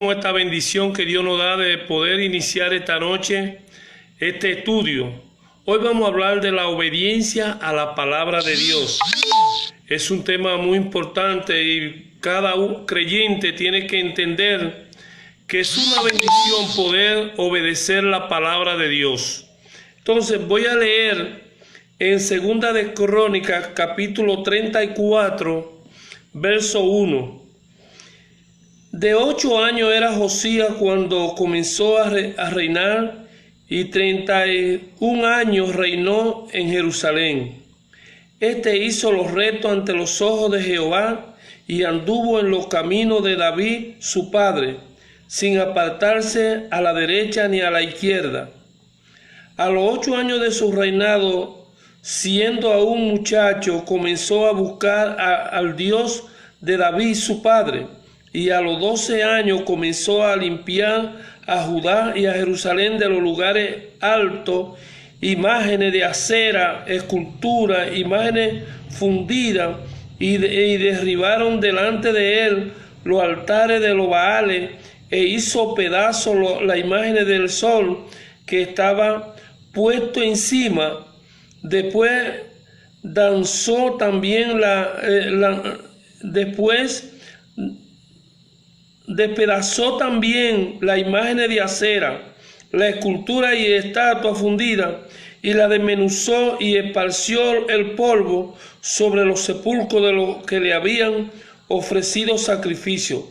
Con esta bendición que Dios nos da de poder iniciar esta noche este estudio. Hoy vamos a hablar de la obediencia a la palabra de Dios. Es un tema muy importante y cada creyente tiene que entender que es una bendición poder obedecer la palabra de Dios. Entonces voy a leer en Segunda de Crónicas, capítulo 34, verso 1. De 8 años era Josías cuando comenzó a reinar, y 31 años reinó en Jerusalén. Este hizo los rectos ante los ojos de Jehová y anduvo en los caminos de David su padre, sin apartarse a la derecha ni a la izquierda. A los 8 años de su reinado, siendo aún muchacho, comenzó a buscar al Dios de David su padre. Y a los 12 años comenzó a limpiar a Judá y a Jerusalén de los lugares altos, imágenes de acera, esculturas, imágenes fundidas, y derribaron delante de él los altares de los Baales, e hizo pedazos la imagen del sol que estaba puesto encima. Después despedazó también la imagen de acera, la escultura y estatua fundida, y la desmenuzó y esparció el polvo sobre los sepulcros de los que le habían ofrecido sacrificio.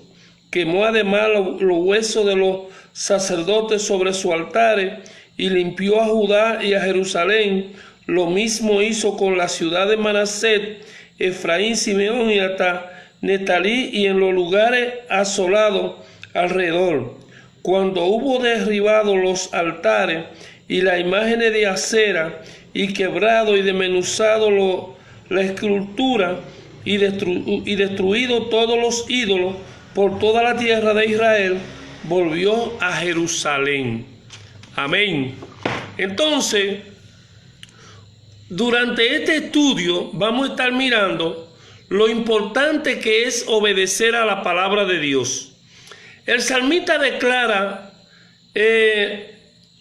Quemó además los huesos de los sacerdotes sobre sus altares y limpió a Judá y a Jerusalén. Lo mismo hizo con la ciudad de Manaset, Efraín, Simeón y hasta Netalí, y en los lugares asolados alrededor. Cuando hubo derribado los altares y las imágenes de acera, y quebrado y desmenuzado la escultura, y destruido todos los ídolos por toda la tierra de Israel, volvió a Jerusalén. Amén. Entonces, durante este estudio vamos a estar mirando lo importante que es obedecer a la palabra de Dios. El salmista declara en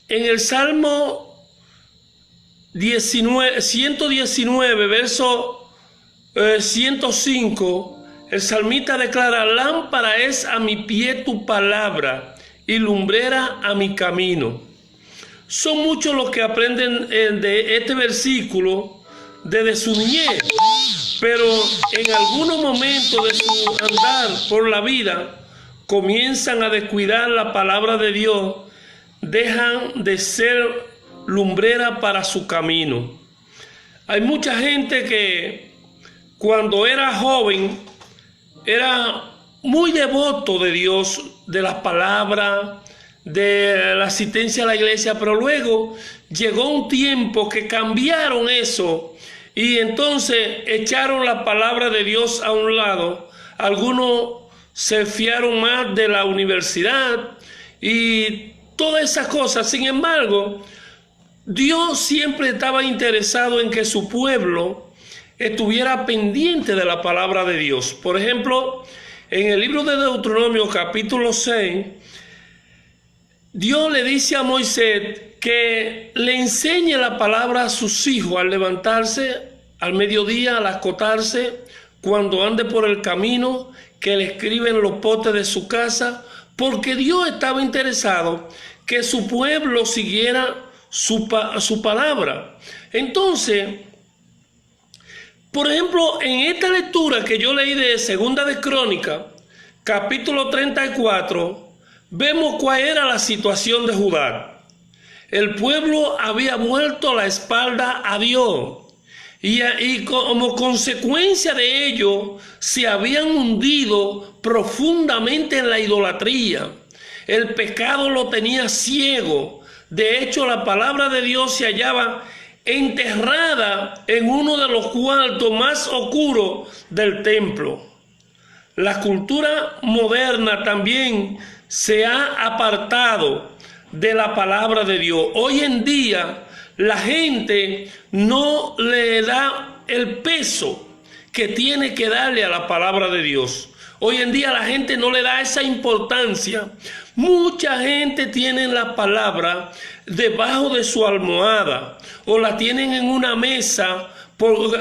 el Salmo 119, verso 105, el salmista declara: lámpara es a mi pie tu palabra y lumbrera a mi camino. Son muchos los que aprenden de este versículo desde su niñez, pero en algunos momentos de su andar por la vida comienzan a descuidar la palabra de Dios, dejan de ser lumbrera para su camino. Hay mucha gente que cuando era joven era muy devoto de Dios, de las palabras, de la asistencia a la iglesia, pero luego llegó un tiempo que cambiaron eso y entonces echaron la palabra de Dios a un lado. Algunos se fiaron más de la universidad y todas esas cosas. Sin embargo, Dios siempre estaba interesado en que su pueblo estuviera pendiente de la palabra de Dios. Por ejemplo, en el libro de Deuteronomio, capítulo 6, Dios le dice a Moisés que le enseñe la palabra a sus hijos al levantarse, al mediodía, al acostarse, cuando ande por el camino, que le escribe en los postes de su casa, porque Dios estaba interesado que su pueblo siguiera su palabra. Entonces, por ejemplo, en esta lectura que yo leí de Segunda de Crónicas, capítulo 34, vemos cuál era la situación de Judá. El pueblo había vuelto la espalda a Dios y como consecuencia de ello se habían hundido profundamente en la idolatría. El pecado lo tenía ciego. De hecho, la palabra de Dios se hallaba enterrada en uno de los cuartos más oscuros del templo. La cultura moderna también se ha apartado de la palabra de Dios. Hoy en día la gente no le da el peso que tiene que darle a la palabra de Dios. Hoy en día la gente no le da esa importancia. Mucha gente tiene la palabra debajo de su almohada o la tienen en una mesa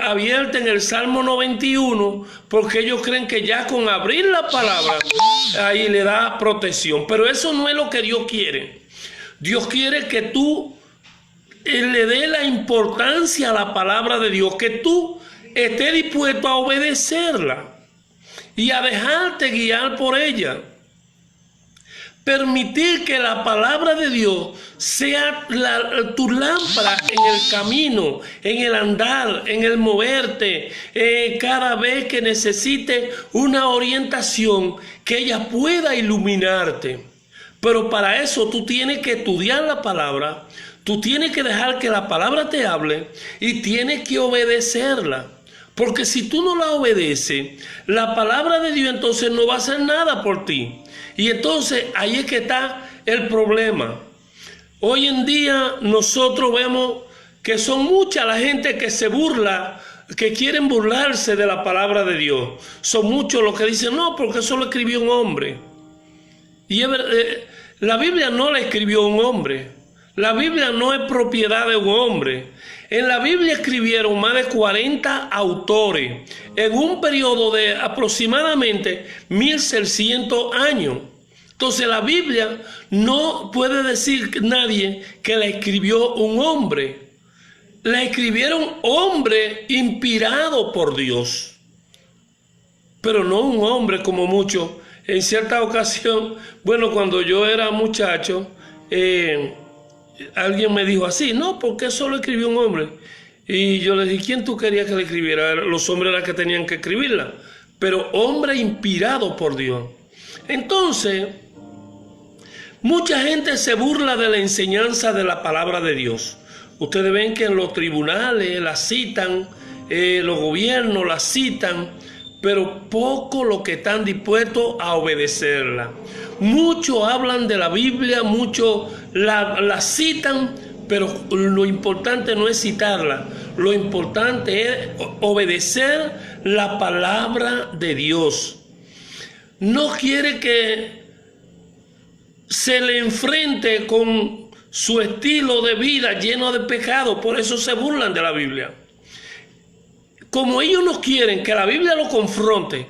abierta en el Salmo 91, porque ellos creen que ya con abrir la palabra ahí le da protección. Pero eso no es lo que Dios quiere. Dios quiere que tú le dé la importancia a la palabra de Dios, que tú estés dispuesto a obedecerla y a dejarte guiar por ella. Permitir que la palabra de Dios sea tu lámpara en el camino, en el andar, en el moverte, cada vez que necesites una orientación, que ella pueda iluminarte. Pero para eso tú tienes que estudiar la palabra, tú tienes que dejar que la palabra te hable y tienes que obedecerla. Porque si tú no la obedeces, la palabra de Dios entonces no va a hacer nada por ti. Y entonces ahí es que está el problema. Hoy en día nosotros vemos que son mucha la gente que se burla, que quieren burlarse de la palabra de Dios. Son muchos los que dicen, no, porque eso lo escribió un hombre. Y la Biblia no la escribió un hombre. La Biblia no es propiedad de un hombre. En la Biblia escribieron más de 40 autores en un periodo de aproximadamente 1600 años. Entonces la Biblia no puede decir nadie que la escribió un hombre. La escribieron hombres inspirados por Dios. Pero no un hombre como muchos. En cierta ocasión, bueno, cuando yo era muchacho, alguien me dijo así, no, porque solo escribió un hombre. Y yo le dije, ¿quién tú querías que le escribiera? Los hombres eran los que tenían que escribirla, pero hombre inspirado por Dios. Entonces, mucha gente se burla de la enseñanza de la palabra de Dios. Ustedes ven que en los tribunales la citan, los gobiernos la citan, pero poco los que están dispuestos a obedecerla. Muchos hablan de la Biblia, muchos la citan, pero lo importante no es citarla. Lo importante es obedecer la palabra de Dios. No quiere que se le enfrente con su estilo de vida lleno de pecado, por eso se burlan de la Biblia. Como ellos no quieren que la Biblia lo confronte,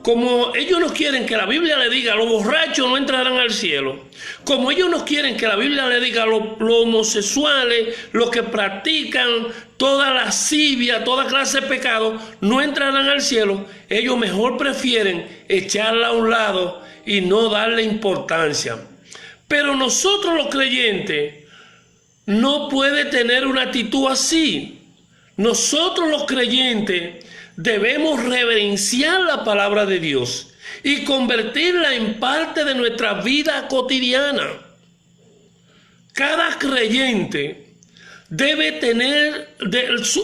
como ellos no quieren que la Biblia le diga los borrachos no entrarán al cielo, como ellos no quieren que la Biblia le diga los homosexuales, los que practican toda lascivia, toda clase de pecado, no entrarán al cielo, ellos mejor prefieren echarla a un lado y no darle importancia. Pero nosotros los creyentes no podemos tener una actitud así. Nosotros los creyentes debemos reverenciar la palabra de Dios y convertirla en parte de nuestra vida cotidiana. Cada creyente debe tener,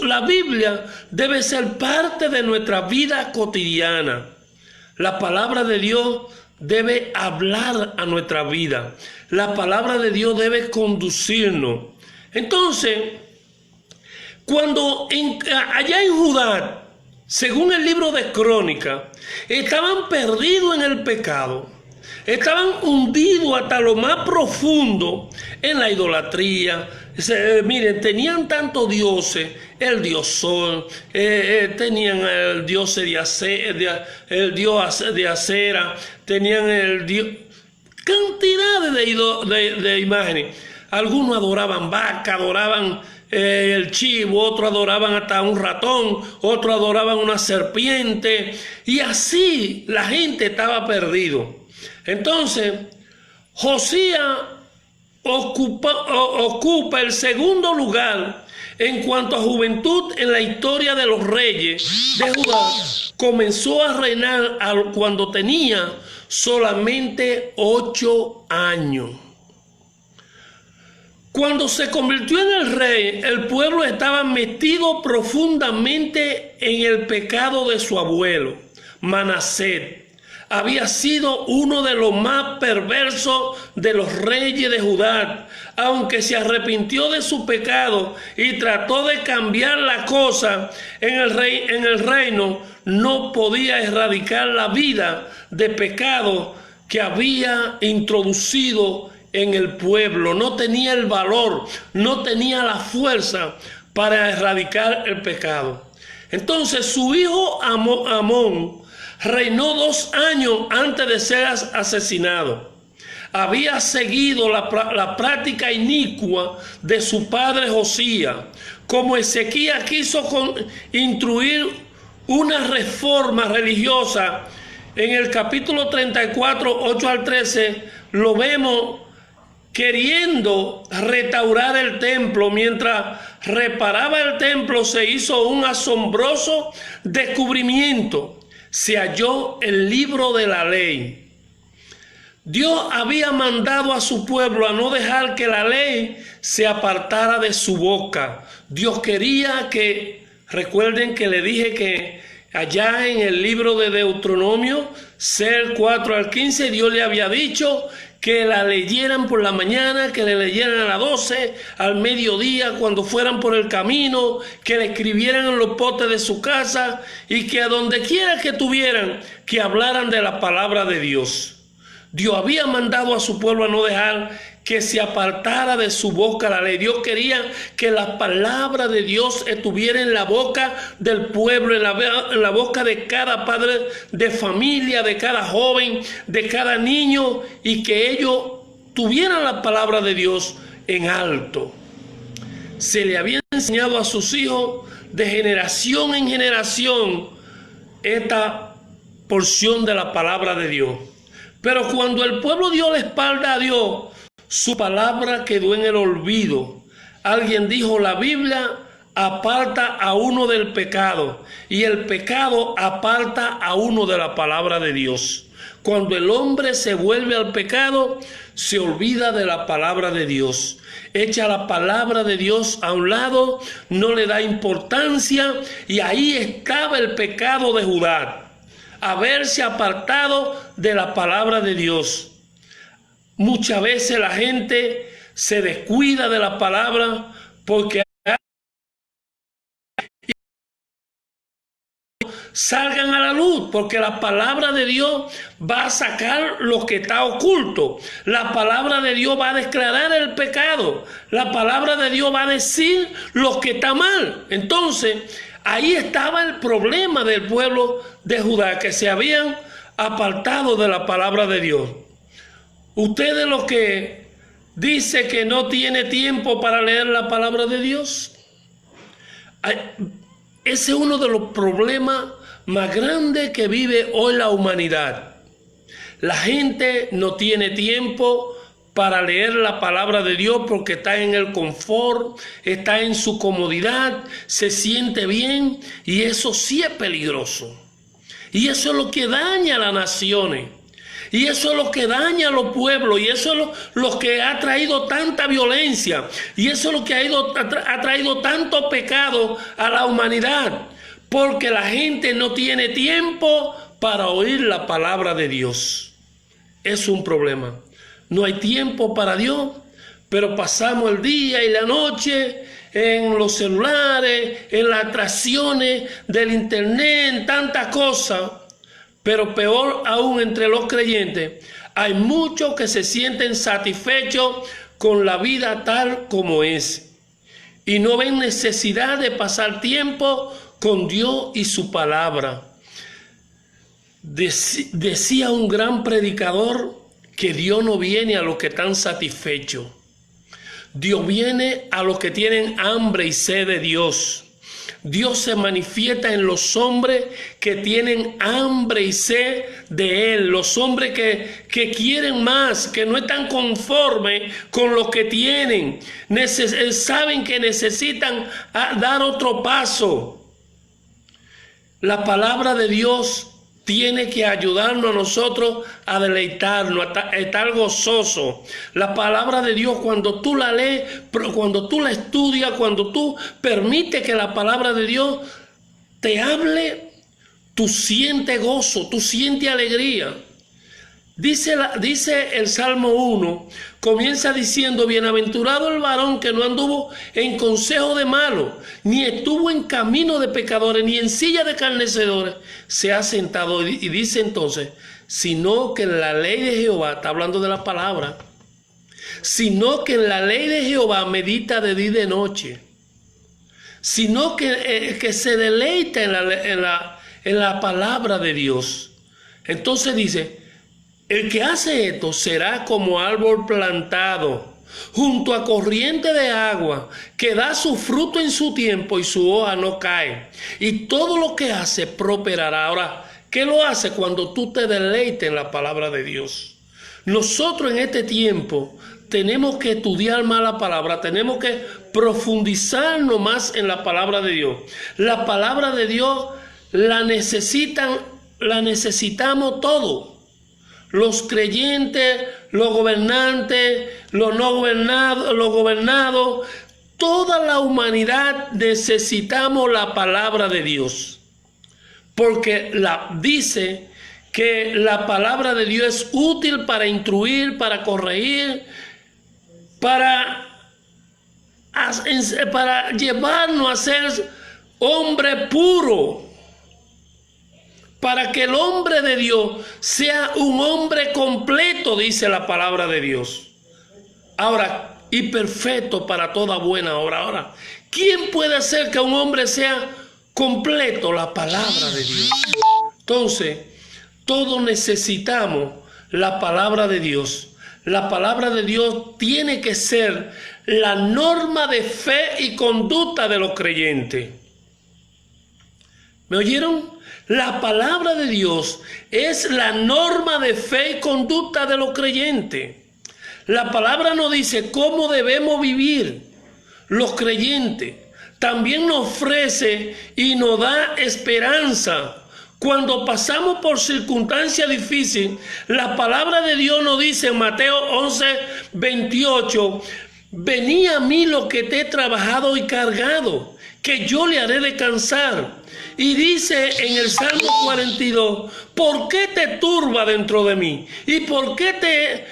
la Biblia debe ser parte de nuestra vida cotidiana. La palabra de Dios debe hablar a nuestra vida. La palabra de Dios debe conducirnos. Entonces, cuando allá en Judá, según el libro de Crónicas, estaban perdidos en el pecado, estaban hundidos hasta lo más profundo en la idolatría. Miren, tenían tantos dioses, el dios Sol, tenían el dios de Acera, tenían el dios, cantidades de imágenes. Algunos adoraban vaca, adoraban el chivo, otros adoraban hasta un ratón, otros adoraban una serpiente, y así la gente estaba perdido. Entonces, Josías ocupa el segundo lugar en cuanto a juventud en la historia de los reyes de Judá. Comenzó a reinar cuando tenía solamente 8 años. Cuando se convirtió en el rey, el pueblo estaba metido profundamente en el pecado de su abuelo, Manasés. había sido uno de los más perversos de los reyes de Judá. Aunque se arrepintió de su pecado y trató de cambiar la cosa en el reino, no podía erradicar la vida de pecado que había introducido en el pueblo. No tenía el valor, no tenía la fuerza para erradicar el pecado. Entonces su hijo Amón reinó 2 años antes de ser asesinado. Había seguido la práctica inicua de su padre Josías. Como Ezequías quiso instruir una reforma religiosa, en el capítulo 34, 8 al 13, lo vemos queriendo restaurar el templo. Mientras reparaba el templo, se hizo un asombroso descubrimiento. Se halló el libro de la ley. Dios había mandado a su pueblo a no dejar que la ley se apartara de su boca. Dios quería que, recuerden que le dije que allá en el libro de Deuteronomio, 4 al 15, Dios le había dicho que la leyeran por la mañana, que le leyeran a las 12, al mediodía, cuando fueran por el camino, que le escribieran en los postes de su casa y que a donde quiera que tuvieran, que hablaran de la palabra de Dios. Dios había mandado a su pueblo a no dejar que se apartara de su boca la ley. Dios quería que la palabra de Dios estuviera en la boca del pueblo, en la boca de cada padre de familia, de cada joven, de cada niño, y que ellos tuvieran la palabra de Dios en alto. Se le había enseñado a sus hijos de generación en generación esta porción de la palabra de Dios. Pero cuando el pueblo dio la espalda a Dios, su palabra quedó en el olvido. Alguien dijo: la Biblia aparta a uno del pecado y el pecado aparta a uno de la palabra de Dios. Cuando el hombre se vuelve al pecado, se olvida de la palabra de Dios. Echa la palabra de Dios a un lado, no le da importancia, y ahí estaba el pecado de Judá. Haberse apartado de la palabra de Dios. Muchas veces la gente se descuida de la palabra porque salgan a la luz, porque la palabra de Dios va a sacar lo que está oculto. La palabra de Dios va a declarar el pecado. La palabra de Dios va a decir lo que está mal. Entonces, ahí estaba el problema del pueblo de Judá, que se habían apartado de la palabra de Dios. Usted de los que dice que no tiene tiempo para leer la palabra de Dios, ese es uno de los problemas más grandes que vive hoy la humanidad. La gente no tiene tiempo para leer la palabra de Dios porque está en el confort, está en su comodidad, se siente bien, y eso sí es peligroso. Y eso es lo que daña a las naciones. Y eso es lo que daña a los pueblos. Y eso es lo que ha traído tanta violencia. Y eso es lo que ha traído tanto pecado a la humanidad. Porque la gente no tiene tiempo para oír la palabra de Dios. Es un problema. No hay tiempo para Dios, pero pasamos el día y la noche en los celulares, en las atracciones del internet, en tantas cosas. Pero peor aún, entre los creyentes, hay muchos que se sienten satisfechos con la vida tal como es y no ven necesidad de pasar tiempo con Dios y su palabra. Decía un gran predicador que Dios no viene a los que están satisfechos. Dios viene a los que tienen hambre y sed de Dios. Dios se manifiesta en los hombres que tienen hambre y sed de Él. Los hombres que quieren más, que no están conformes con lo que tienen. Saben que necesitan dar otro paso. La palabra de Dios tiene que ayudarnos a nosotros a deleitarnos, a estar gozosos. La palabra de Dios, cuando tú la lees, cuando tú la estudias, cuando tú permites que la palabra de Dios te hable, tú sientes gozo, tú sientes alegría. Dice el Salmo 1, comienza diciendo, bienaventurado el varón que no anduvo en consejo de malos, ni estuvo en camino de pecadores, ni en silla de escarnecedores se ha sentado. Y dice entonces, sino que en la ley de Jehová, está hablando de la palabra, sino que en la ley de Jehová medita de día y de noche, sino que se deleita en la palabra de Dios. Entonces dice, el que hace esto será como árbol plantado junto a corriente de agua, que da su fruto en su tiempo y su hoja no cae. Y todo lo que hace prosperará. Ahora, ¿qué lo hace? Cuando tú te deleites en la palabra de Dios. Nosotros en este tiempo tenemos que estudiar más la palabra, tenemos que profundizarnos más en la palabra de Dios. La palabra de Dios la necesitamos todos. Los creyentes, los gobernantes, los no gobernados, los gobernados, toda la humanidad necesitamos la palabra de Dios. Porque dice que la palabra de Dios es útil para instruir, para corregir, para llevarnos a ser hombre puro. Para que el hombre de Dios sea un hombre completo, dice la palabra de Dios. Ahora, y perfecto para toda buena obra. Ahora, ¿quién puede hacer que un hombre sea completo? La palabra de Dios. Entonces, todos necesitamos la palabra de Dios. La palabra de Dios tiene que ser la norma de fe y conducta de los creyentes. ¿Me oyeron? La palabra de Dios es la norma de fe y conducta de los creyentes. La palabra nos dice cómo debemos vivir los creyentes. También nos ofrece y nos da esperanza. Cuando pasamos por circunstancias difíciles, la palabra de Dios nos dice en Mateo 11:28, venid a mí los que te he trabajado y cargado, que yo le haré descansar. Y dice en el Salmo 42, ¿por qué te turba dentro de mí? ¿Y por qué te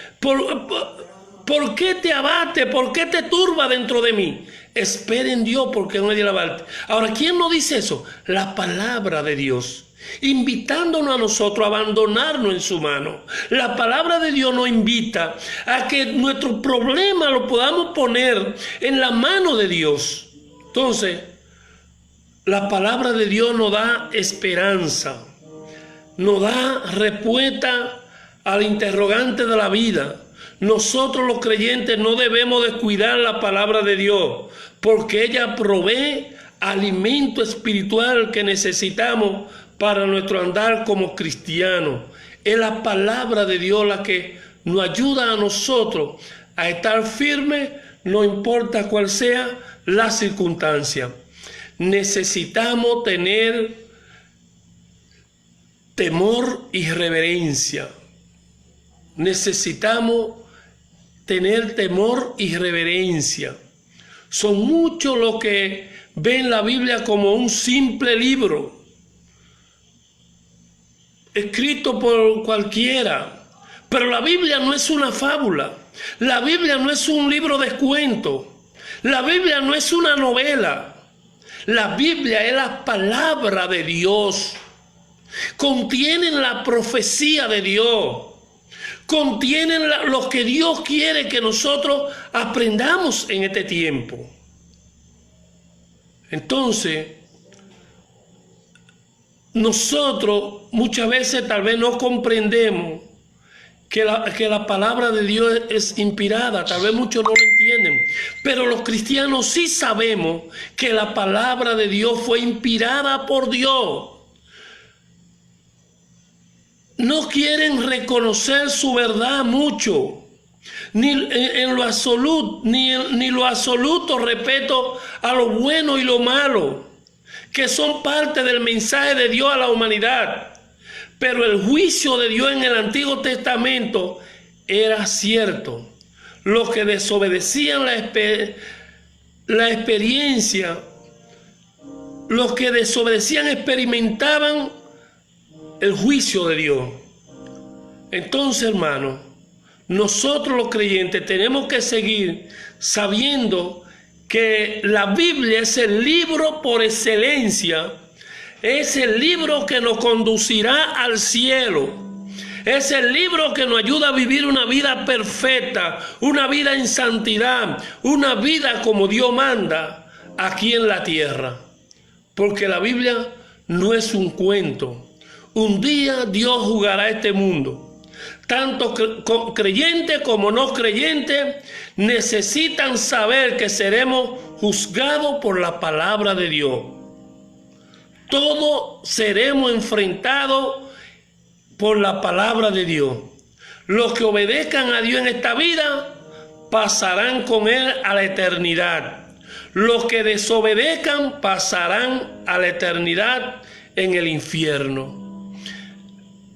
abate? ¿Por qué te turba dentro de mí? Espera en Dios porque no hay de alabarte. Ahora, ¿quién nos dice eso? La palabra de Dios, invitándonos a nosotros a abandonarnos en su mano. La palabra de Dios nos invita a que nuestro problema lo podamos poner en la mano de Dios. Entonces, la palabra de Dios nos da esperanza, nos da respuesta al interrogante de la vida. Nosotros los creyentes no debemos descuidar la palabra de Dios, porque ella provee alimento espiritual que necesitamos para nuestro andar como cristianos. Es la palabra de Dios la que nos ayuda a nosotros a estar firmes, no importa cuál sea la circunstancia. Necesitamos tener temor y reverencia. Necesitamos tener temor y reverencia. Son muchos los que ven la Biblia como un simple libro escrito por cualquiera. Pero la Biblia no es una fábula. La Biblia no es un libro de cuentos. La Biblia no es una novela. La Biblia es la palabra de Dios. Contienen la profecía de Dios. Contienen lo que Dios quiere que nosotros aprendamos en este tiempo. Entonces, nosotros muchas veces tal vez no comprendemos que la palabra de Dios es inspirada. Tal vez muchos no lo entienden. Pero los cristianos sí sabemos que la palabra de Dios fue inspirada por Dios. No quieren reconocer su verdad mucho, ni en lo absoluto, ni lo absoluto respeto a lo bueno y lo malo, que son parte del mensaje de Dios a la humanidad. Pero el juicio de Dios en el Antiguo Testamento era cierto. Los que desobedecían la experiencia, los que desobedecían experimentaban el juicio de Dios. Entonces, hermano, nosotros los creyentes tenemos que seguir sabiendo que la Biblia es el libro por excelencia, es el libro que nos conducirá al cielo. Es el libro que nos ayuda a vivir una vida perfecta, una vida en santidad, una vida como Dios manda aquí en la tierra. Porque la Biblia no es un cuento. Un día Dios juzgará este mundo. Tanto creyentes como no creyentes necesitan saber que seremos juzgados por la palabra de Dios. Todos seremos enfrentados por la palabra de Dios. Los que obedezcan a Dios en esta vida pasarán con Él a la eternidad. Los que desobedezcan pasarán a la eternidad en el infierno.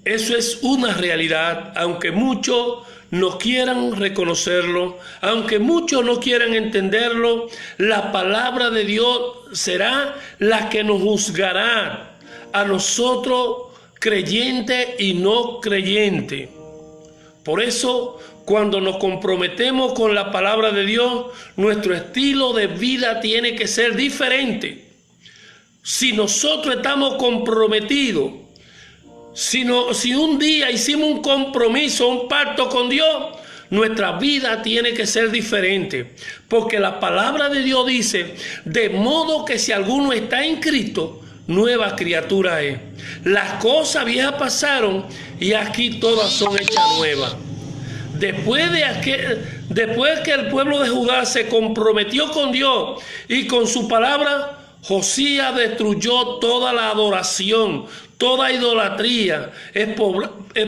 Eso es una realidad, aunque muchos no quieran reconocerlo, aunque muchos no quieran entenderlo, la palabra de Dios será la que nos juzgará a nosotros, creyente y no creyente. Por eso, cuando nos comprometemos con la palabra de Dios, nuestro estilo de vida tiene que ser diferente. Si nosotros estamos comprometidos, si un día hicimos un compromiso, un pacto con Dios, nuestra vida tiene que ser diferente. Porque la palabra de Dios dice, de modo que si alguno está en Cristo, nueva criatura es. Las cosas viejas pasaron y aquí todas son hechas nuevas. Después que el pueblo de Judá se comprometió con Dios y con su palabra, Josías destruyó toda la adoración, toda idolatría. Es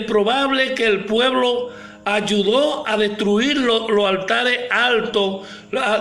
probable que el pueblo ayudó a destruir los altares altos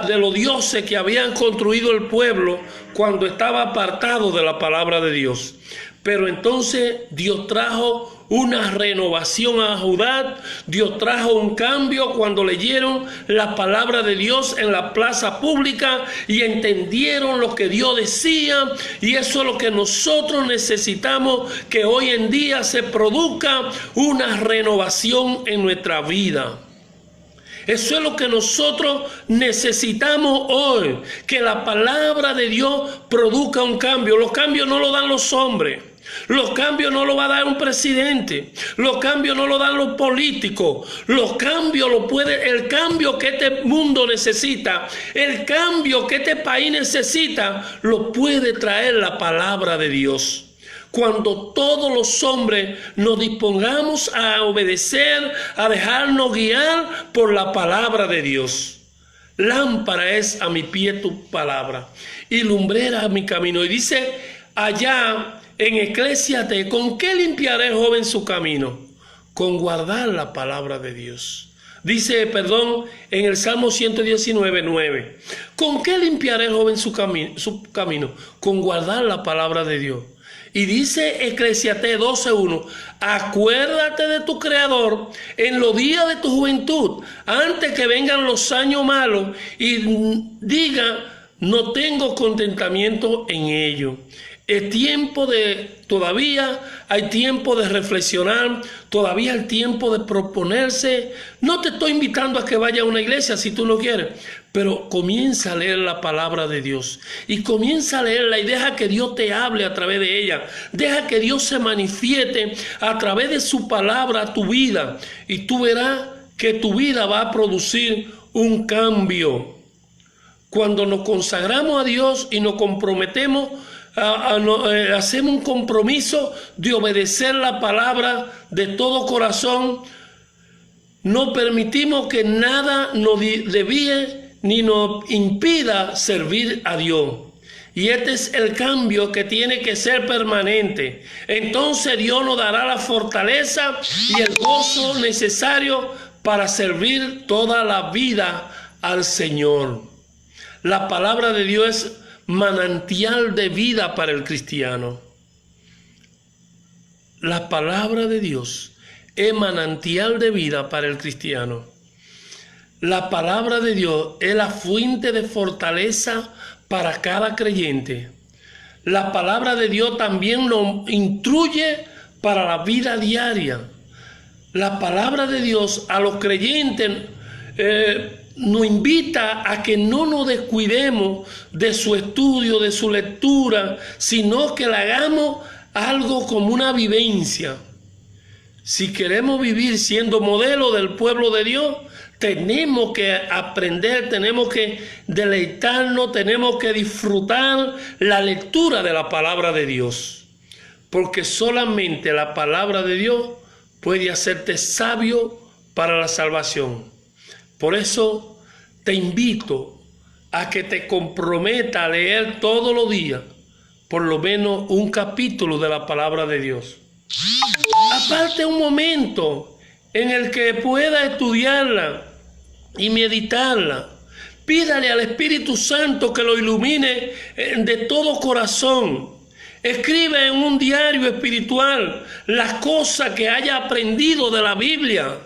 de los dioses que habían construido el pueblo cuando estaba apartado de la palabra de Dios. Pero entonces Dios trajo una renovación a Judá, Dios trajo un cambio cuando leyeron la palabra de Dios en la plaza pública y entendieron lo que Dios decía, y eso es lo que nosotros necesitamos, que hoy en día se produzca una renovación en nuestra vida. Eso es lo que nosotros necesitamos hoy, que la palabra de Dios produzca un cambio. Los cambios no los dan los hombres. Los cambios no los va a dar un presidente. Los cambios no los dan los políticos. Los cambios el cambio que este mundo necesita, el cambio que este país necesita, lo puede traer la palabra de Dios. Cuando todos los hombres nos dispongamos a obedecer, a dejarnos guiar por la palabra de Dios. Lámpara es a mi pie tu palabra y lumbrera a mi camino. Y dice allá en Eclesiastés, ¿con qué limpiará el joven su camino? Con guardar la palabra de Dios. Dice, en el Salmo 119:9. ¿Con qué limpiará el joven su camino? Con guardar la palabra de Dios. Y dice Eclesiastés 12:1, acuérdate de tu Creador en los días de tu juventud, antes que vengan los años malos, y diga, no tengo contentamiento en ello. Es tiempo todavía hay tiempo de reflexionar, todavía hay tiempo de proponerse. No te estoy invitando a que vayas a una iglesia si tú no quieres, pero comienza a leer la palabra de Dios y comienza a leerla y deja que Dios te hable a través de ella. Deja que Dios se manifieste a través de su palabra a tu vida y tú verás que tu vida va a producir un cambio. Cuando nos consagramos a Dios y nos comprometemos, hacemos un compromiso de obedecer la palabra de todo corazón, no permitimos que nada nos desvíe ni nos impida servir a Dios. Y este es el cambio que tiene que ser permanente. Entonces Dios nos dará la fortaleza y el gozo necesario para servir toda la vida al Señor. La palabra de Dios es manantial de vida para el cristiano. La palabra de Dios es manantial de vida para el cristiano. La palabra de Dios es la fuente de fortaleza para cada creyente. La palabra de Dios también nos instruye para la vida diaria. La palabra de Dios a los creyentes nos invita a que no nos descuidemos de su estudio, de su lectura, sino que la hagamos algo como una vivencia. Si queremos vivir siendo modelo del pueblo de Dios, tenemos que aprender, tenemos que deleitarnos, tenemos que disfrutar la lectura de la palabra de Dios. Porque solamente la palabra de Dios puede hacerte sabio para la salvación. Por eso te invito a que te comprometas a leer todos los días por lo menos un capítulo de la palabra de Dios. Aparte un momento en el que pueda estudiarla y meditarla. Pídale al Espíritu Santo que lo ilumine de todo corazón. Escribe en un diario espiritual las cosas que haya aprendido de la Biblia.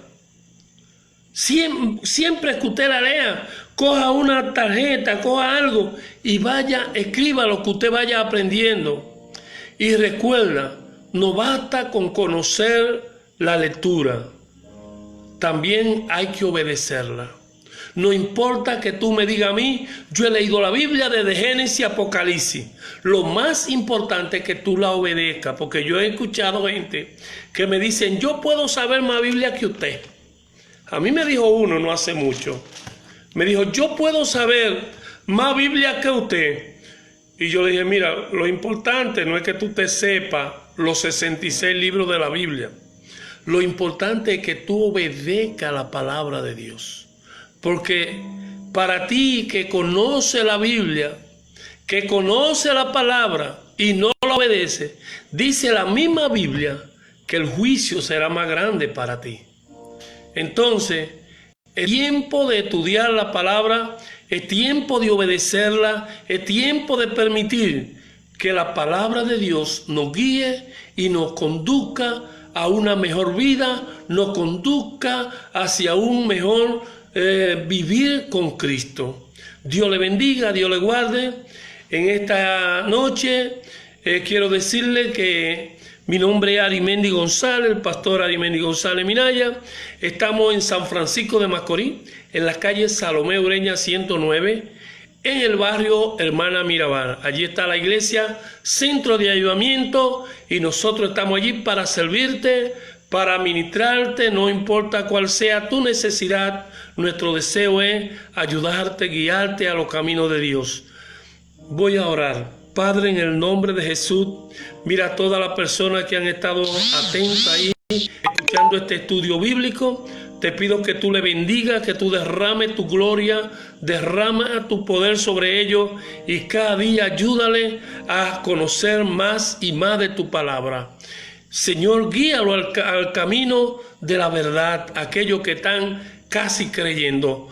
Siempre que usted la lea, coja una tarjeta, coja algo y vaya, escriba lo que usted vaya aprendiendo. Y recuerda, no basta con conocer la lectura, también hay que obedecerla. No importa que tú me digas a mí, yo he leído la Biblia desde Génesis a Apocalipsis. Lo más importante es que tú la obedezcas, porque yo he escuchado gente que me dicen, yo puedo saber más Biblia que usted. A mí me dijo uno no hace mucho, me dijo, yo puedo saber más Biblia que usted. Y yo le dije, mira, lo importante no es que tú te sepas los 66 libros de la Biblia. Lo importante es que tú obedezcas la palabra de Dios. Porque para ti que conoce la Biblia, que conoce la palabra y no la obedece, dice la misma Biblia que el juicio será más grande para ti. Entonces, es tiempo de estudiar la palabra, es tiempo de obedecerla, es tiempo de permitir que la palabra de Dios nos guíe y nos conduzca a una mejor vida, nos conduzca hacia un mejor vivir con Cristo. Dios le bendiga, Dios le guarde. En esta noche quiero decirle que mi nombre es Arimendi González, el pastor Arimendi González Minaya. Estamos en San Francisco de Macorís, en la calle Salomé Ureña 109, en el barrio Hermana Mirabal. Allí está la iglesia, centro de ayudamiento, y nosotros estamos allí para servirte, para ministrarte, no importa cuál sea tu necesidad. Nuestro deseo es ayudarte, guiarte a los caminos de Dios. Voy a orar. Padre, en el nombre de Jesús, mira a todas las personas que han estado atentas ahí, escuchando este estudio bíblico. Te pido que tú le bendigas, que tú derrames tu gloria, derrama tu poder sobre ellos y cada día ayúdale a conocer más y más de tu palabra. Señor, guíalo al camino de la verdad, aquellos que están casi creyendo.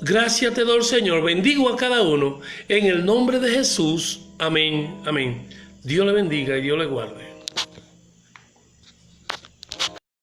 Gracias te doy, Señor. Bendigo a cada uno. En el nombre de Jesús. Amén. Amén. Dios le bendiga y Dios le guarde.